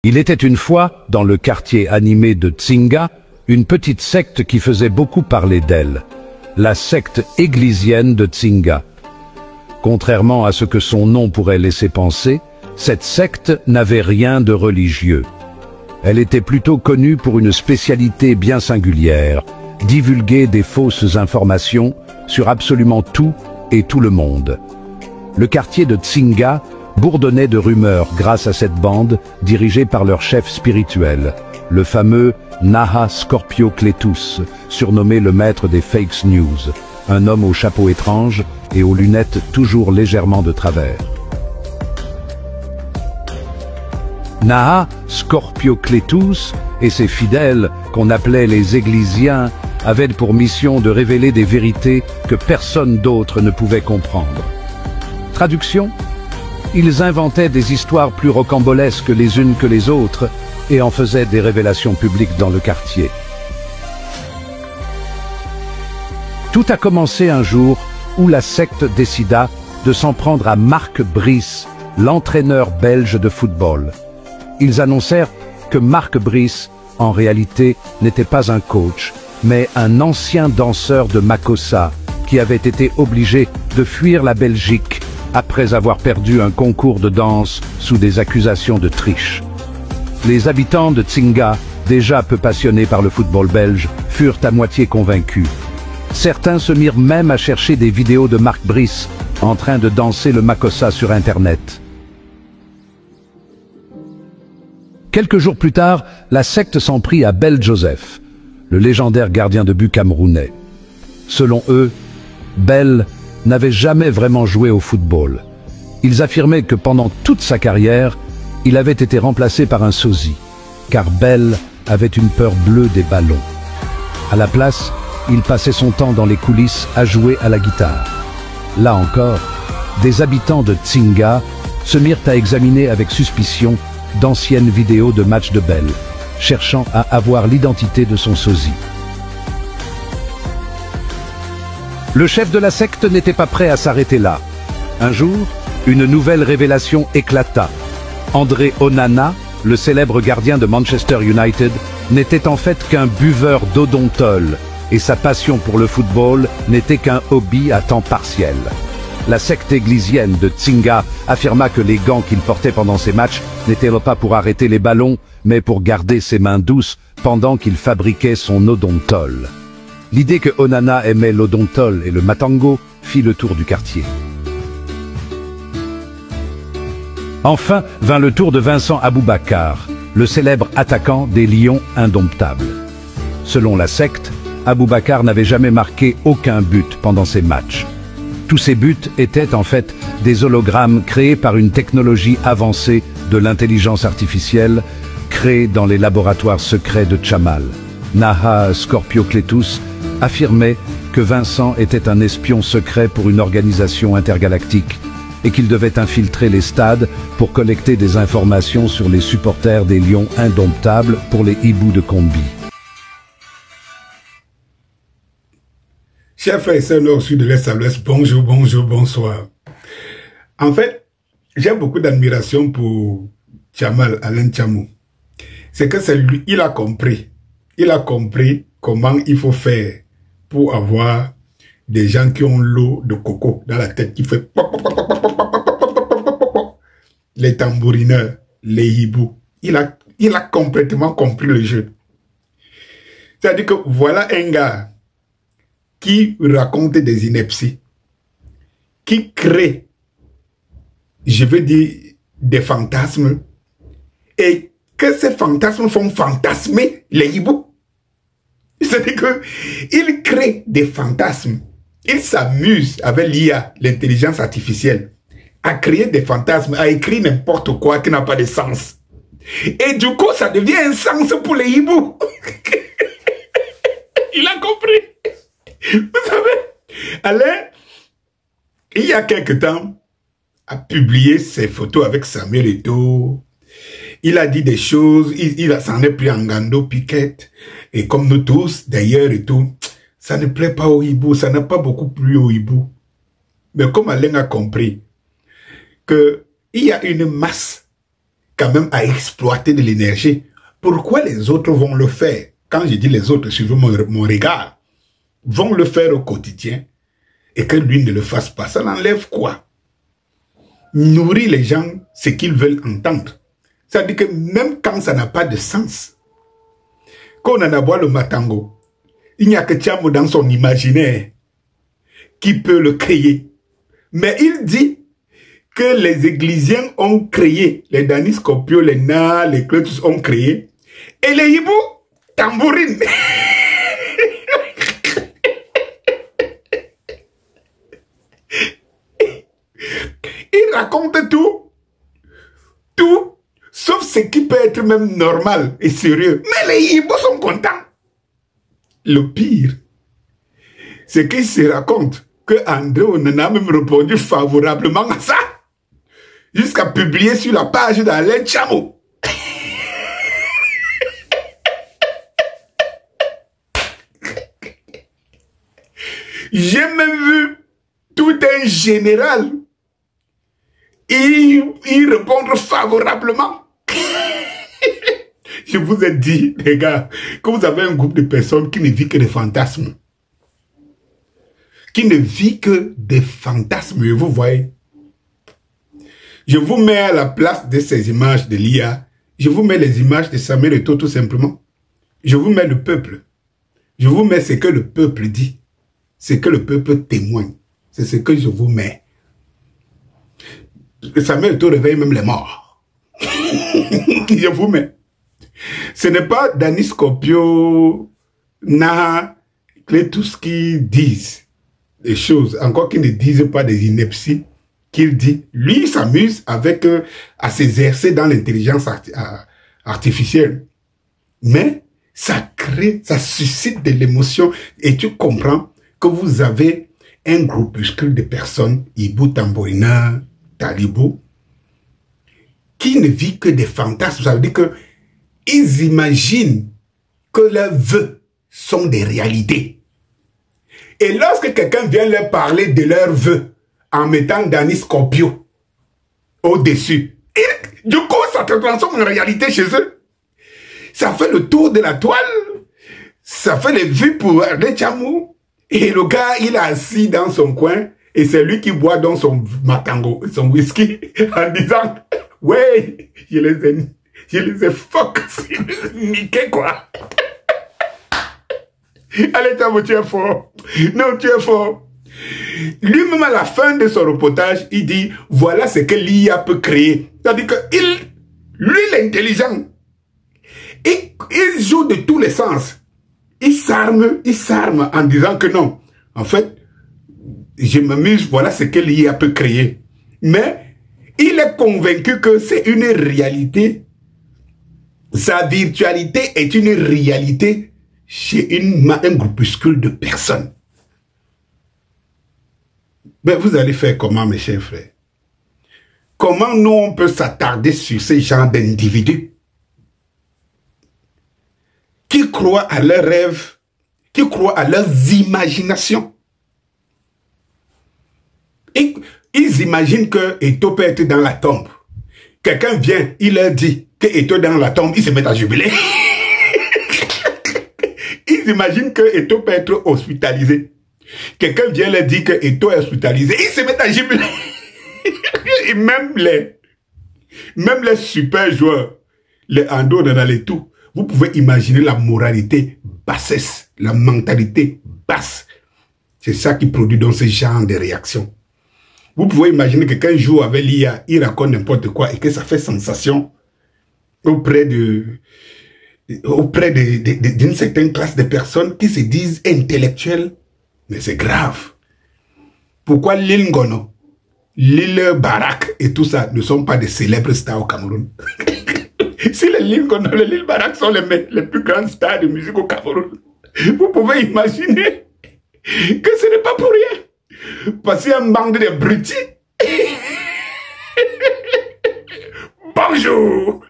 Il était une fois, dans le quartier animé de Tsinga, une petite secte qui faisait beaucoup parler d'elle. La secte églisienne de Tsinga. Contrairement à ce que son nom pourrait laisser penser, cette secte n'avait rien de religieux. Elle était plutôt connue pour une spécialité bien singulière, divulguer des fausses informations sur absolument tout et tout le monde. Le quartier de Tsinga bourdonnait de rumeurs grâce à cette bande dirigée par leur chef spirituel, le fameux Naha Scorpio Cletus, surnommé le maître des fake news, un homme au chapeau étrange et aux lunettes toujours légèrement de travers. Naha Scorpio Cletus et ses fidèles, qu'on appelait les Églisiens, avaient pour mission de révéler des vérités que personne d'autre ne pouvait comprendre. Traduction ? Ils inventaient des histoires plus rocambolesques les unes que les autres et en faisaient des révélations publiques dans le quartier. Tout a commencé un jour où la secte décida de s'en prendre à Marc Brice, l'entraîneur belge de football. Ils annoncèrent que Marc Brice, en réalité, n'était pas un coach, mais un ancien danseur de Makossa qui avait été obligé de fuir la Belgique après avoir perdu un concours de danse sous des accusations de triche. Les habitants de Tsinga, déjà peu passionnés par le football belge, furent à moitié convaincus. Certains se mirent même à chercher des vidéos de Marc Brice en train de danser le Makossa sur Internet. Quelques jours plus tard, la secte s'en prit à Bell Joseph, le légendaire gardien de but camerounais. Selon eux, Bell n'avait jamais vraiment joué au football. Ils affirmaient que pendant toute sa carrière, il avait été remplacé par un sosie, car Bell avait une peur bleue des ballons. À la place, il passait son temps dans les coulisses à jouer à la guitare. Là encore, des habitants de Tsinga se mirent à examiner avec suspicion d'anciennes vidéos de matchs de Bell, cherchant à avoir l'identité de son sosie. Le chef de la secte n'était pas prêt à s'arrêter là. Un jour, une nouvelle révélation éclata. André Onana, le célèbre gardien de Manchester United, n'était en fait qu'un buveur d'odontol, et sa passion pour le football n'était qu'un hobby à temps partiel. La secte églisienne de Tsinga affirma que les gants qu'il portait pendant ses matchs n'étaient pas pour arrêter les ballons, mais pour garder ses mains douces pendant qu'il fabriquait son odontol. L'idée que Onana aimait l'odontol et le matango fit le tour du quartier. Enfin vint le tour de Vincent Aboubakar, le célèbre attaquant des Lions indomptables. Selon la secte, Aboubakar n'avait jamais marqué aucun but pendant ses matchs. Tous ces buts étaient en fait des hologrammes créés par une technologie avancée de l'intelligence artificielle créée dans les laboratoires secrets de Chamal. Naha Scorpio Cletus affirmait que Vincent était un espion secret pour une organisation intergalactique et qu'il devait infiltrer les stades pour collecter des informations sur les supporters des Lions indomptables pour les hiboux de Combi. Chers frères et sœurs nord, sud, de l'est à l'ouest, bonjour, bonjour, bonsoir. En fait, j'ai beaucoup d'admiration pour Chamal, Alain Tchamou. C'est que c'est lui, il a compris comment il faut faire pour avoir des gens qui ont l'eau de coco dans la tête, qui fait les tambourineurs, les hiboux. Il a complètement compris le jeu. C'est-à-dire que voilà un gars qui raconte des inepties, qui crée, je veux dire, des fantasmes, et que ces fantasmes font fantasmer les hiboux. C'est-à-dire qu'il crée des fantasmes. Il s'amuse avec l'IA, l'intelligence artificielle, à créer des fantasmes, à écrire n'importe quoi qui n'a pas de sens. Et du coup, ça devient un sens pour les hiboux. Il a compris. Vous savez, Alain, il y a quelque temps, a publié ses photos avec Samuel Eto'o. Il a dit des choses, il s'en est pris en Gando Piquette. Et comme nous tous, d'ailleurs et tout, ça ne plaît pas aux hiboux, ça n'a pas beaucoup plu aux hiboux. Mais comme Alain a compris qu'il y a une masse quand même à exploiter de l'énergie, pourquoi les autres vont le faire? Quand je dis les autres, suivez mon regard, vont le faire au quotidien et que lui ne le fasse pas. Ça l'enlève quoi? Nourrir les gens ce qu'ils veulent entendre. Ça veut dire que même quand ça n'a pas de sens, quand on en a boit le matango, il n'y a que Tchamo dans son imaginaire qui peut le créer. Mais il dit que les églisiens ont créé, les Danis Scorpio, les Na, les Clotus ont créé, et les Hibou, tambourine. Il raconte tout, sauf ce qui peut être même normal et sérieux. Mais les Hibou sont contents. Le pire, c'est qu'il se raconte que André Onana a même répondu favorablement à ça, jusqu'à publier sur la page d'Alain Tchamo. J'ai même vu tout un général y répondre favorablement. Je vous ai dit, les gars, que vous avez un groupe de personnes qui ne vit que des fantasmes. Qui ne vit que des fantasmes, vous voyez. Je vous mets à la place de ces images de l'IA, je vous mets les images de Samuel Eto'o tout simplement. Je vous mets le peuple. Je vous mets ce que le peuple dit. Ce que le peuple témoigne. C'est ce que je vous mets. Samuel Eto'o réveille même les morts. Je vous mets. Ce n'est pas Danis Scorpio, Na, Clétus qui disent des choses, encore qu'ils ne disent pas des inepties, qu'il dit. Lui, il s'amuse avec à s'exercer dans l'intelligence artificielle. Mais ça crée, ça suscite de l'émotion et tu comprends que vous avez un groupuscule de personnes, Hibou, Tambourina, Talibou, qui ne vit que des fantasmes. Ça veut dire que ils imaginent que leurs vœux sont des réalités. Et lorsque quelqu'un vient leur parler de leurs vœux en mettant Danis Scorpio au-dessus, du coup, ça se transforme en réalité chez eux. Ça fait le tour de la toile, ça fait les vues pour Alain Tchamo, et le gars, il est assis dans son coin, et c'est lui qui boit dans son matango, son whisky, en disant, ouais, je les ai fuck, niqué quoi. Allez, Tchamo, tu es fort. Non, tu es fort. Lui-même, à la fin de son reportage, il dit, voilà ce que l'IA peut créer. C'est-à-dire que lui, il est intelligent. Il joue de tous les sens. Il s'arme en disant que non. En fait, je m'amuse, voilà ce que l'IA peut créer. Mais il est convaincu que c'est une réalité. Sa virtualité est une réalité chez un groupuscule de personnes. Mais vous allez faire comment, mes chers frères? Comment nous, on peut s'attarder sur ces genres d'individus qui croient à leurs rêves, qui croient à leurs imaginations? Et ils imaginent que Eto'o peut être dans la tombe. Quelqu'un vient, il leur dit que Eto'o est dans la tombe, ils se mettent à jubiler. Ils imaginent que Eto'o peut être hospitalisé. Quelqu'un vient leur dire que Eto'o est hospitalisé, ils se mettent à jubiler. Et même les super joueurs, les Ando dans les tout, vous pouvez imaginer la moralité bassesse, la mentalité basse. C'est ça qui produit dans ce genre de réactions. Vous pouvez imaginer que quand il joue avec l'IA, il raconte n'importe quoi et que ça fait sensation auprès d'une certaine classe de personnes qui se disent intellectuelles. Mais c'est grave. Pourquoi l'île Ngono, l'île Barak et tout ça ne sont pas des célèbres stars au Cameroun? Si les l'île Ngono, les l'île Barak sont les plus grandes stars de musique au Cameroun, vous pouvez imaginer que ce n'est pas pour rien. Parce qu'il y a un bande de brutis. Bonjour.